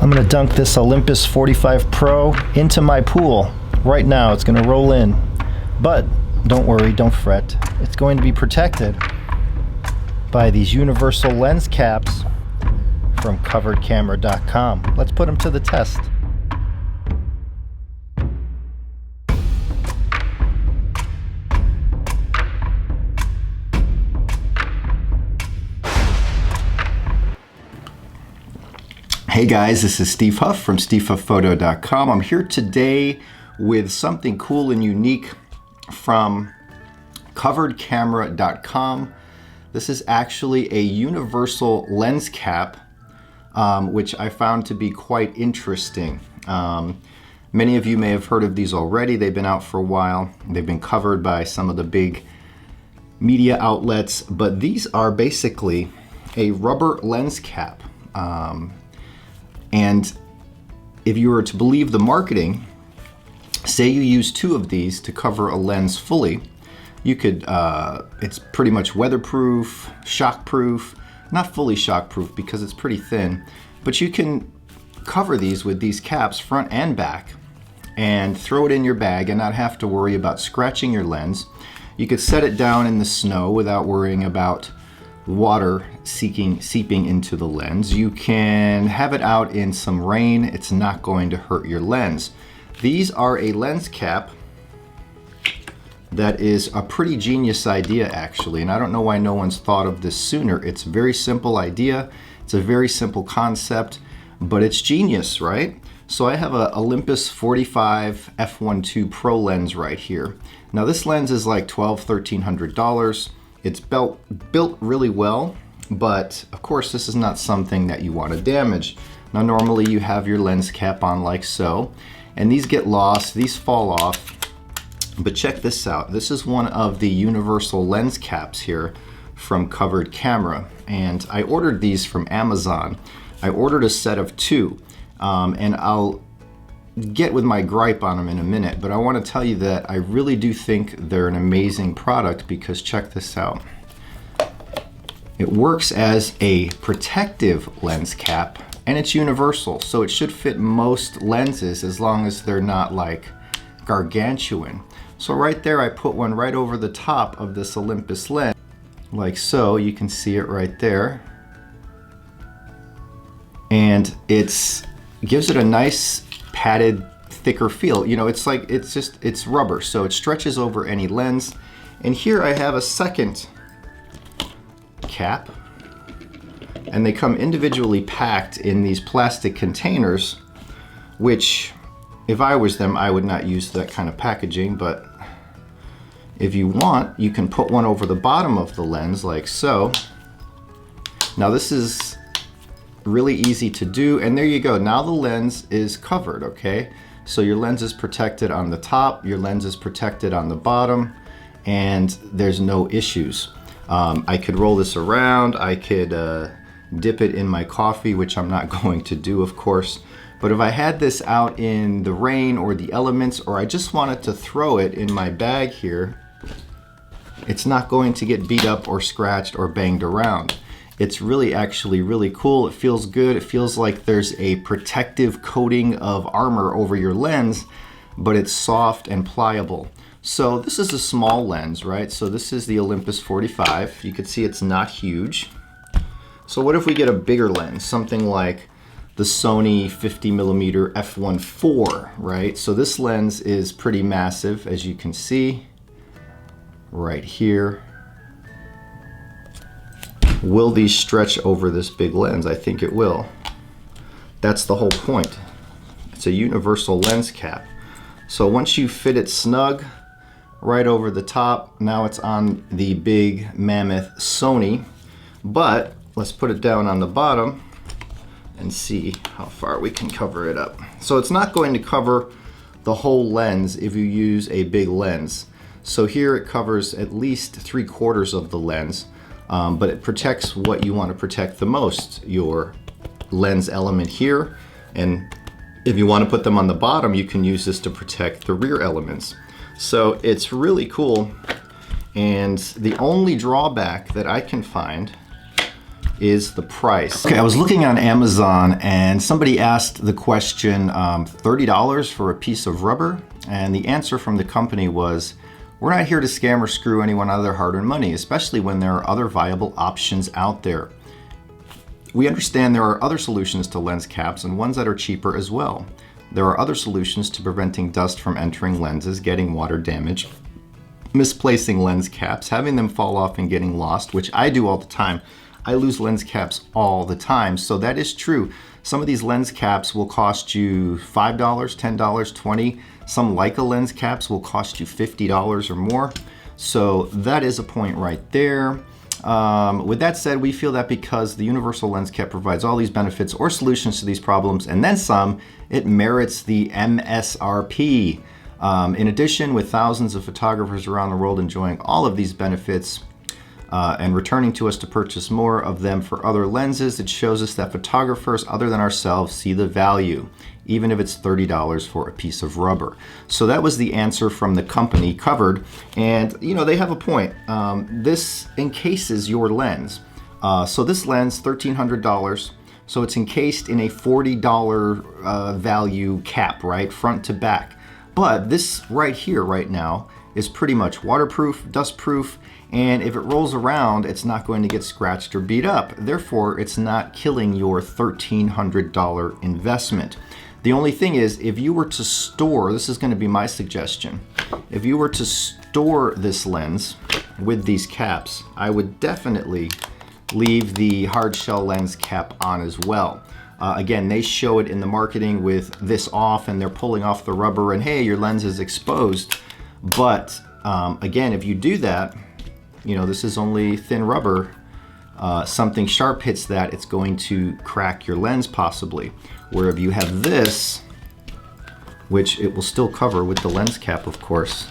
I'm gonna dunk this Olympus 45 Pro into my pool. Right now, it's gonna roll in. But don't worry, don't fret. It's going to be protected by these universal lens caps from coveredcamera.com. Let's put them to the test. Hey guys, this is Steve Huff from SteveHuffPhoto.com. I'm here today with something cool and unique from coveredcamera.com. This is actually a universal lens cap, which I found to be quite interesting. Many of you may have heard of these already. They've been out for a while. They've been covered by some of the big media outlets, but these are basically a rubber lens cap. And if you were to believe the marketing, say you use 2 of these to cover a lens fully, you could, it's pretty much weatherproof, shockproof, not fully shockproof because it's pretty thin, but you can cover these with these caps front and back and throw it in your bag and not have to worry about scratching your lens. You could set it down in the snow without worrying about water seeping into the lens. You can have it out in some rain. It's not going to hurt your lens. These are a lens cap that is a pretty genius idea actually, and I don't know why no one's thought of this sooner. It's a very simple idea. It's a very simple concept, but it's genius, right? So I have a Olympus 45 f1.2 Pro lens right here. Now this lens is like $1,200–$1,300. It's built really well, but of course this is not something that you want to damage. Now normally you have your lens cap on like so, and these get lost, these fall off, but check this out. This is one of the universal lens caps here from Covered Camera, and I ordered these from Amazon. I ordered a set of 2, and I'll get with my gripe on them in a minute, but I want to tell you that I really do think they're an amazing product because check this out. It works as a protective lens cap and it's universal, so it should fit most lenses as long as they're not like gargantuan. So right there I put one right over the top of this Olympus lens like so. You can see it right there, and it gives it a nice padded, thicker feel. You know, it's rubber, so it stretches over any lens. And here I have a second cap, and they come individually packed in these plastic containers, which if I was them, I would not use that kind of packaging, but if you want, you can put one over the bottom of the lens like so. Now this is really easy to do, and there you go. Now the lens is covered, okay? So your lens is protected on the top, your lens is protected on the bottom, and there's no issues. I could roll this around, I could dip it in my coffee, which I'm not going to do, of course. But if I had this out in the rain or the elements, or I just wanted to throw it in my bag here, it's not going to get beat up or scratched or banged around. It's really actually really cool. It feels good. It feels like there's a protective coating of armor over your lens, but it's soft and pliable. So this is a small lens, right? So this is the Olympus 45. You can see it's not huge. So what if we get a bigger lens, something like the Sony 50mm f1.4, right? So this lens is pretty massive, as you can see right here. Will these stretch over this big lens? I think it will. That's the whole point. It's a universal lens cap. So once you fit it snug right over the top, now it's on the big mammoth Sony. But let's put it down on the bottom and see how far we can cover it up. So it's not going to cover the whole lens if you use a big lens. So here it covers at least 3/4 of the lens. But it protects what you want to protect the most, your lens element here, and if you want to put them on the bottom, you can use this to protect the rear elements. So it's really cool, and the only drawback that I can find is the price. Okay, I was looking on Amazon and somebody asked the question, $30 for a piece of rubber? And the answer from the company was, we're not here to scam or screw anyone out of their hard-earned money, especially when there are other viable options out there. We understand there are other solutions to lens caps and ones that are cheaper as well. There are other solutions to preventing dust from entering lenses, getting water damage, misplacing lens caps, having them fall off and getting lost, which I do all the time. I lose lens caps all the time, so that is true. Some of these lens caps will cost you $5, $10, $20. Some Leica lens caps will cost you $50 or more. So that is a point right there. With that said, we feel that because the universal lens cap provides all these benefits or solutions to these problems and then some, it merits the MSRP. In addition, with thousands of photographers around the world enjoying all of these benefits, and returning to us to purchase more of them for other lenses, it shows us that photographers other than ourselves see the value, even if it's $30 for a piece of rubber. So that was the answer from the company covered, and you know, they have a point. This encases your lens. So this lens, $1,300, so it's encased in a $40 value cap, right, front to back. But this right here, right now, is pretty much waterproof, dustproof, and if it rolls around, it's not going to get scratched or beat up. Therefore, it's not killing your $1,300 investment. The only thing is, if you were to store, this is going to be my suggestion, if you were to store this lens with these caps, I would definitely leave the hard shell lens cap on as well. Again, they show it in the marketing with this off and they're pulling off the rubber and hey, your lens is exposed. But again, if you do that, you know, this is only thin rubber. Something sharp hits that, it's going to crack your lens possibly. Where if you have this, which it will still cover with the lens cap, of course.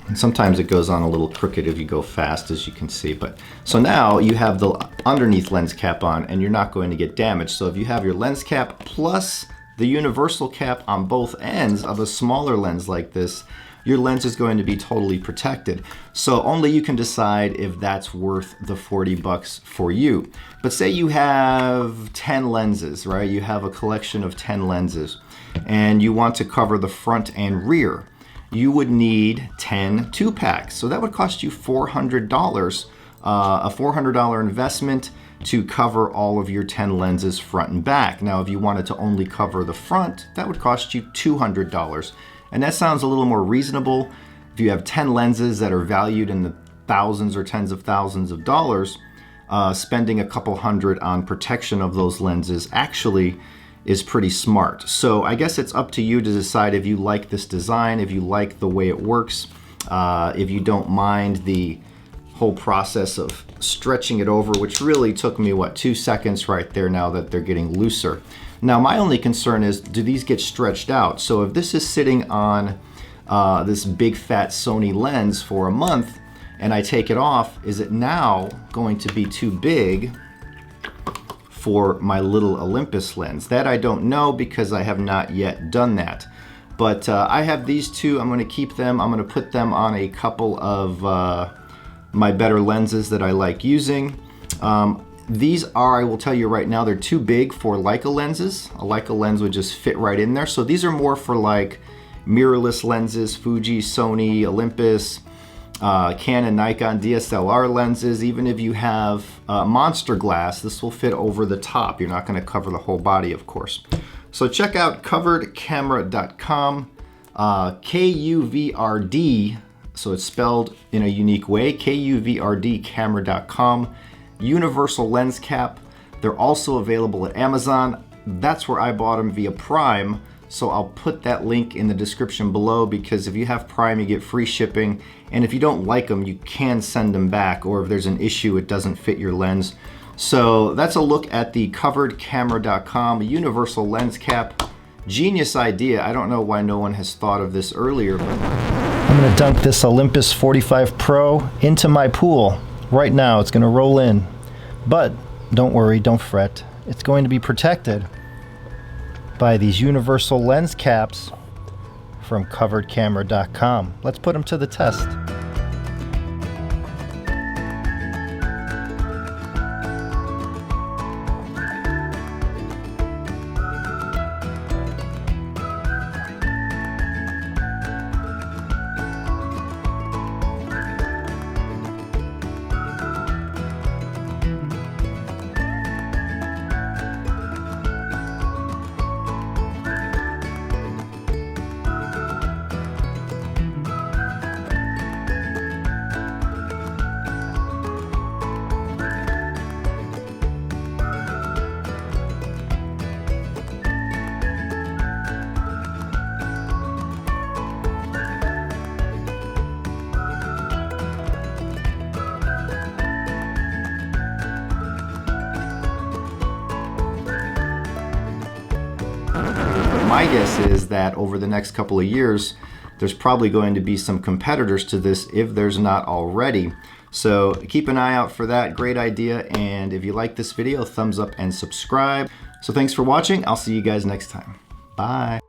And sometimes it goes on a little crooked if you go fast, as you can see. But so now you have the underneath lens cap on and you're not going to get damaged. So if you have your lens cap plus the universal cap on both ends of a smaller lens like this, your lens is going to be totally protected. So only you can decide if that's worth the 40 bucks for you. But say you have 10 lenses, right? You have a collection of 10 lenses and you want to cover the front and rear. You would need 10 2-packs. So that would cost you $400, a $400 investment to cover all of your 10 lenses front and back. Now, if you wanted to only cover the front, that would cost you $200. And that sounds a little more reasonable. If you have 10 lenses that are valued in the thousands or tens of thousands of dollars, spending a couple hundred on protection of those lenses actually is pretty smart. So I guess it's up to you to decide if you like this design, if you like the way it works, if you don't mind the whole process of stretching it over, which really took me, 2 seconds right there now that they're getting looser. Now, my only concern is, do these get stretched out? So if this is sitting on this big fat Sony lens for a month and I take it off, is it now going to be too big for my little Olympus lens? That I don't know because I have not yet done that. But I have these two. I'm going to keep them. I'm going to put them on a couple of my better lenses that I like using. These are, I will tell you right now, they're too big for Leica lenses. A Leica lens would just fit right in there. So these are more for like mirrorless lenses, Fuji, Sony, Olympus, Canon, Nikon, DSLR lenses. Even if you have monster glass, this will fit over the top. You're not going to cover the whole body, of course. So check out coveredcamera.com, KUVRD, so it's spelled in a unique way, KUVRD camera.com. Universal lens cap. They're also available at Amazon. That's where I bought them via Prime. So I'll put that link in the description below because if you have Prime, you get free shipping. And if you don't like them, you can send them back. Or if there's an issue, it doesn't fit your lens. So that's a look at the coveredcamera.com universal lens cap. Genius idea. I don't know why no one has thought of this earlier. But I'm going to dunk this Olympus 45 Pro into my pool. Right now, it's going to roll in, but don't worry, don't fret. It's going to be protected by these universal lens caps from coveredcamera.com. Let's put them to the test. my guess is that over the next couple of years, there's probably going to be some competitors to this if there's not already. So keep an eye out for that. Great idea. And if you like this video, thumbs up and subscribe. So thanks for watching. I'll see you guys next time. Bye.